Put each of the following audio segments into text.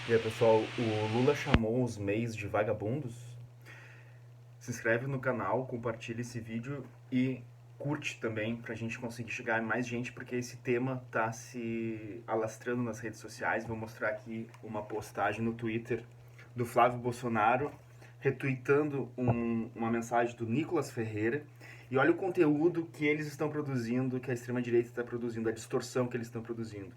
E aí, pessoal, o Lula chamou os MEIs de vagabundos? Se inscreve no canal, compartilha esse vídeo e curte também pra gente conseguir chegar a mais gente, porque esse tema tá se alastrando nas redes sociais. Vou mostrar aqui uma postagem no Twitter do Flávio Bolsonaro retweetando uma mensagem do Nicolas Ferreira. E olha o conteúdo que eles estão produzindo, que a extrema-direita está produzindo, a distorção que eles estão produzindo.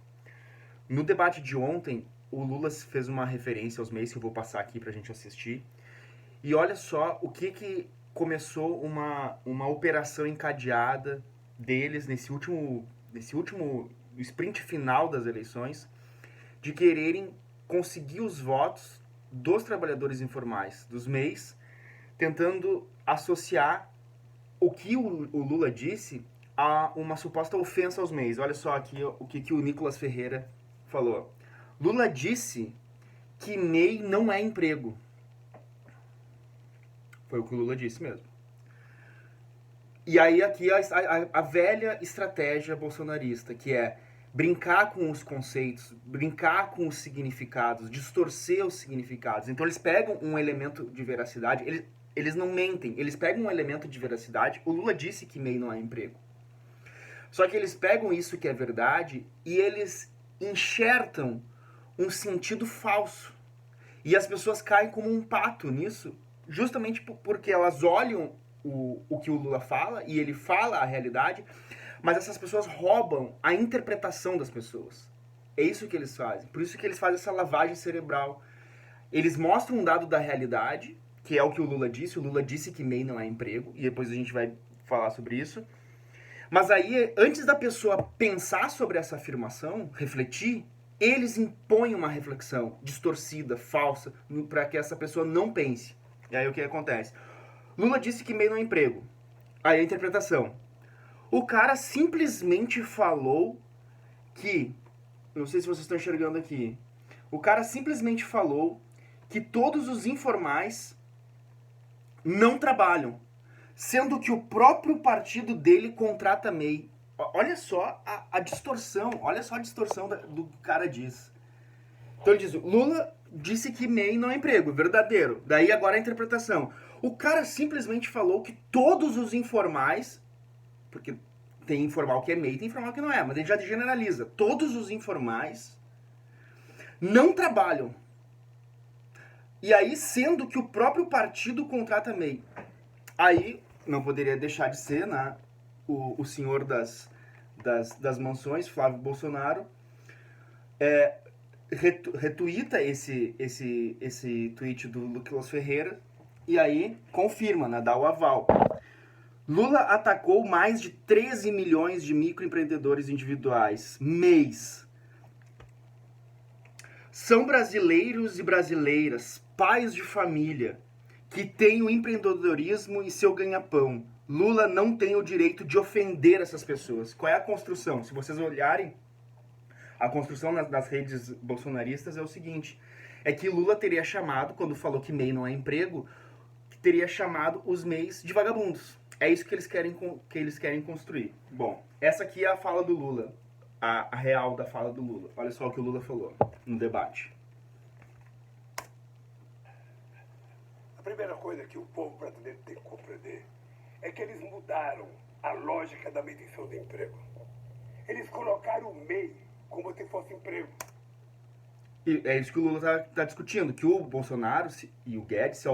No debate de ontem, o Lula fez uma referência aos MEIs que eu vou passar aqui pra gente assistir. E olha só o que começou uma operação encadeada deles nesse último sprint final das eleições, de quererem conseguir os votos dos trabalhadores informais, dos MEIs, tentando associar o que o Lula disse a uma suposta ofensa aos MEIs. Olha só aqui o que o Nicolas Ferreira falou. Lula disse que MEI não é emprego. Foi o que o Lula disse mesmo. E aí aqui a velha estratégia bolsonarista, que é brincar com os conceitos, brincar com os significados, distorcer os significados. Então eles pegam um elemento de veracidade, eles não mentem, eles pegam um elemento de veracidade. O Lula disse que MEI não é emprego. Só que eles pegam isso que é verdade e eles enxertam um sentido falso. E as pessoas caem como um pato nisso, justamente porque elas olham o que o Lula fala, e ele fala a realidade, mas essas pessoas roubam a interpretação das pessoas. É isso que eles fazem. Por isso que eles fazem essa lavagem cerebral. Eles mostram um dado da realidade, que é o que o Lula disse. O Lula disse que MEI não é emprego, e depois a gente vai falar sobre isso. Mas aí, antes da pessoa pensar sobre essa afirmação, refletir, eles impõem uma reflexão distorcida, falsa, para que essa pessoa não pense. E aí o que acontece? Lula disse que MEI não é emprego. Aí a interpretação. O cara simplesmente falou que, não sei se vocês estão enxergando aqui, o cara simplesmente falou que todos os informais não trabalham, sendo que o próprio partido dele contrata MEI. Olha só a distorção, olha só a distorção do que o cara diz. Então ele diz, Lula disse que MEI não é emprego, verdadeiro. Daí agora a interpretação. O cara simplesmente falou que todos os informais, porque tem informal que é MEI, tem informal que não é, mas ele já generaliza. Todos os informais não trabalham. E aí, sendo que o próprio partido contrata MEI. Aí, não poderia deixar de ser, né, o senhor das mansões, Flávio Bolsonaro, retuita esse tweet do Nicolas Ferreira e aí confirma, né, dá o aval. Lula atacou mais de 13 milhões de microempreendedores individuais. MEIs. São brasileiros e brasileiras, pais de família, que têm o empreendedorismo e seu ganha-pão. Lula não tem o direito de ofender essas pessoas. Qual é a construção? Se vocês olharem, a construção nas redes bolsonaristas é o seguinte, é que Lula teria chamado, quando falou que MEI não é emprego, teria chamado os MEIs de vagabundos. É isso que eles querem construir. Bom, essa aqui é a fala do Lula, a real da fala do Lula. Olha só o que o Lula falou no debate. A primeira coisa que o povo brasileiro tem que compreender é que eles mudaram a lógica da medição de emprego. Eles colocaram o MEI como se fosse emprego. E é isso que o Lula tá discutindo, que o Bolsonaro e o Guedes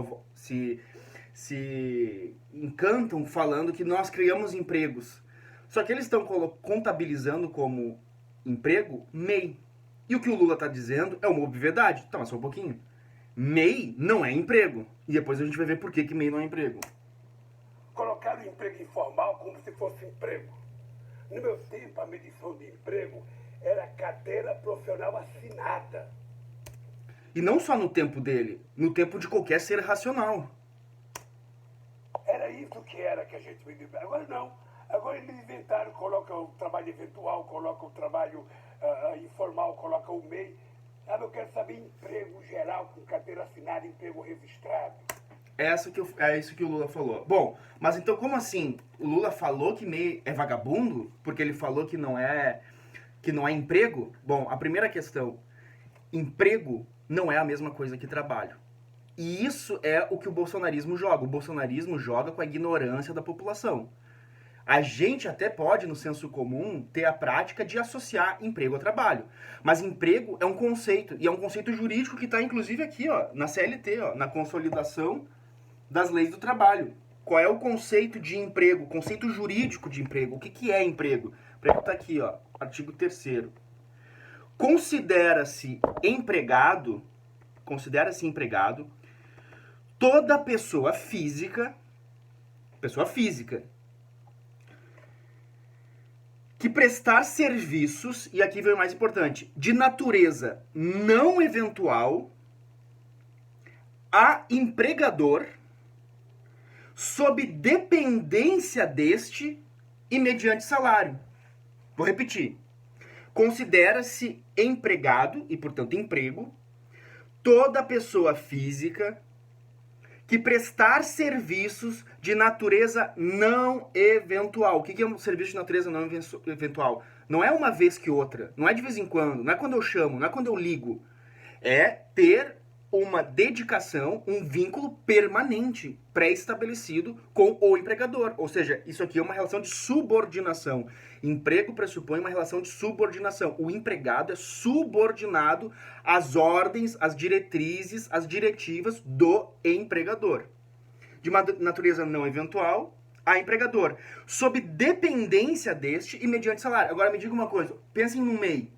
se encantam falando que nós criamos empregos. Só que eles estão contabilizando como emprego MEI. E o que o Lula está dizendo é uma obviedade. Tá, mas só um pouquinho. MEI não é emprego. E depois a gente vai ver por que MEI não é emprego. Colocaram o emprego informal como se fosse emprego. No meu tempo, a medição de emprego era carteira profissional assinada. E não só no tempo dele, no tempo de qualquer ser racional. Era isso que era que a gente me deu. Agora não. Agora eles inventaram, colocam o trabalho eventual, colocam o trabalho informal, colocam o MEI. Sabe, eu quero saber emprego geral, com carteira assinada, emprego registrado. É isso que o Lula falou. Bom, mas então como assim? O Lula falou que MEI é vagabundo? Porque ele falou que não é emprego? Bom, a primeira questão, emprego não é a mesma coisa que trabalho. E isso é o que o bolsonarismo joga. O bolsonarismo joga com a ignorância da população. A gente até pode, no senso comum, ter a prática de associar emprego a trabalho. Mas emprego é um conceito, e é um conceito jurídico que está, inclusive, aqui, ó, na CLT, ó, na Consolidação das Leis do Trabalho. Qual é o conceito de emprego, conceito jurídico de emprego? O que é emprego? O emprego está aqui, ó, artigo 3º. Considera-se empregado toda pessoa física que prestar serviços, e aqui vem o mais importante, de natureza não eventual a empregador sob dependência deste e mediante salário. Vou repetir. Considera-se empregado, e portanto emprego, toda pessoa física que prestar serviços de natureza não eventual. O que é um serviço de natureza não eventual? Não é uma vez que outra, não é de vez em quando, não é quando eu chamo, não é quando eu ligo. É ter uma dedicação, um vínculo permanente, pré-estabelecido com o empregador. Ou seja, isso aqui é uma relação de subordinação. Emprego pressupõe uma relação de subordinação. O empregado é subordinado às ordens, às diretrizes, às diretivas do empregador. De uma natureza não eventual a empregador, sob dependência deste e mediante salário. Agora me diga uma coisa, pensem no MEI.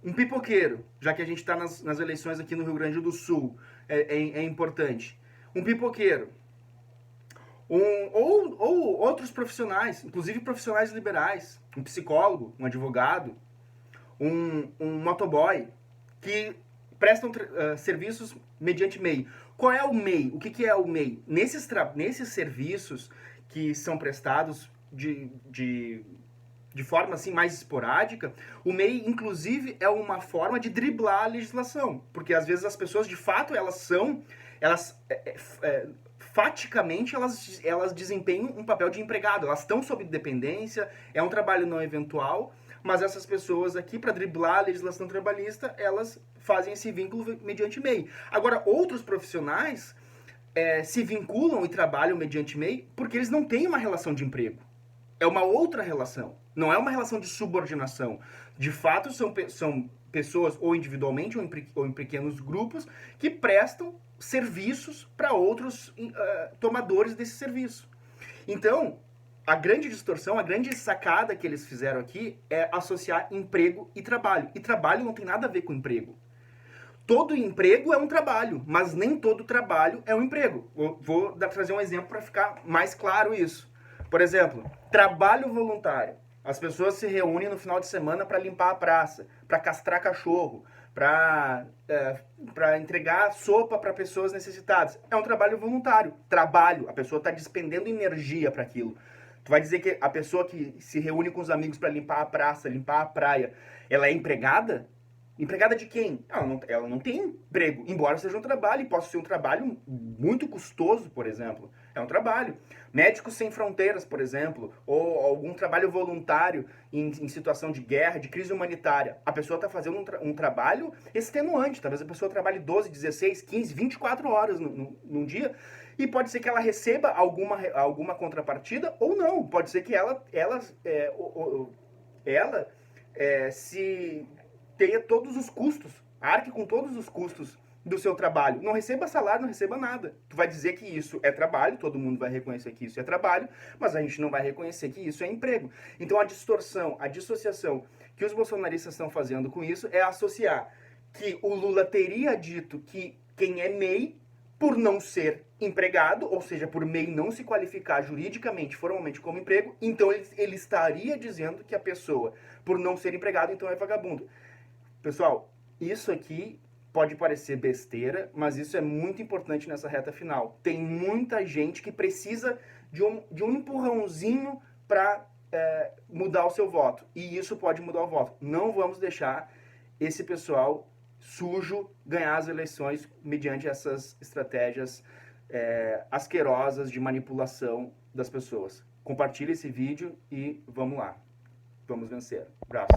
Um pipoqueiro, já que a gente está nas eleições aqui no Rio Grande do Sul, é importante. Um pipoqueiro. Ou outros profissionais, inclusive profissionais liberais, um psicólogo, um advogado, um motoboy, que prestam serviços mediante MEI. Qual é o MEI? O que é o MEI? Nesses serviços que são prestados de forma assim mais esporádica, o MEI, inclusive, é uma forma de driblar a legislação. Porque às vezes as pessoas, de fato, faticamente, elas desempenham um papel de empregado. Elas estão sob dependência, é um trabalho não eventual, mas essas pessoas aqui, para driblar a legislação trabalhista, elas fazem esse vínculo mediante MEI. Agora, outros profissionais se vinculam e trabalham mediante MEI porque eles não têm uma relação de emprego. É uma outra relação. Não é uma relação de subordinação. De fato, são pessoas, ou individualmente, ou em pequenos grupos, que prestam serviços para outros tomadores desse serviço. Então, a grande distorção, a grande sacada que eles fizeram aqui é associar emprego e trabalho. E trabalho não tem nada a ver com emprego. Todo emprego é um trabalho, mas nem todo trabalho é um emprego. Vou trazer um exemplo para ficar mais claro isso. Por exemplo, trabalho voluntário. As pessoas se reúnem no final de semana para limpar a praça, para castrar cachorro, para entregar sopa para pessoas necessitadas. É um trabalho voluntário. Trabalho. A pessoa está despendendo energia para aquilo. Tu vai dizer que a pessoa que se reúne com os amigos para limpar a praça, limpar a praia, ela é empregada? Empregada de quem? Ela não tem emprego, embora seja um trabalho, e possa ser um trabalho muito custoso, por exemplo. É um trabalho. Médicos Sem Fronteiras, por exemplo, ou algum trabalho voluntário em situação de guerra, de crise humanitária. A pessoa está fazendo um trabalho extenuante. Talvez a pessoa trabalhe 12, 16, 15, 24 horas num dia, e pode ser que ela receba alguma contrapartida ou não. Pode ser que ela se tenha todos os custos, arque com todos os custos do seu trabalho. Não receba salário, não receba nada. Tu vai dizer que isso é trabalho, todo mundo vai reconhecer que isso é trabalho, mas a gente não vai reconhecer que isso é emprego. Então a distorção, a dissociação que os bolsonaristas estão fazendo com isso é associar que o Lula teria dito que quem é MEI, por não ser empregado, ou seja, por MEI não se qualificar juridicamente, formalmente como emprego, então ele estaria dizendo que a pessoa, por não ser empregado, então é vagabundo. Pessoal, isso aqui pode parecer besteira, mas isso é muito importante nessa reta final. Tem muita gente que precisa de um empurrãozinho para mudar o seu voto. E isso pode mudar o voto. Não vamos deixar esse pessoal sujo ganhar as eleições mediante essas estratégias asquerosas de manipulação das pessoas. Compartilhe esse vídeo e vamos lá. Vamos vencer. Abraço.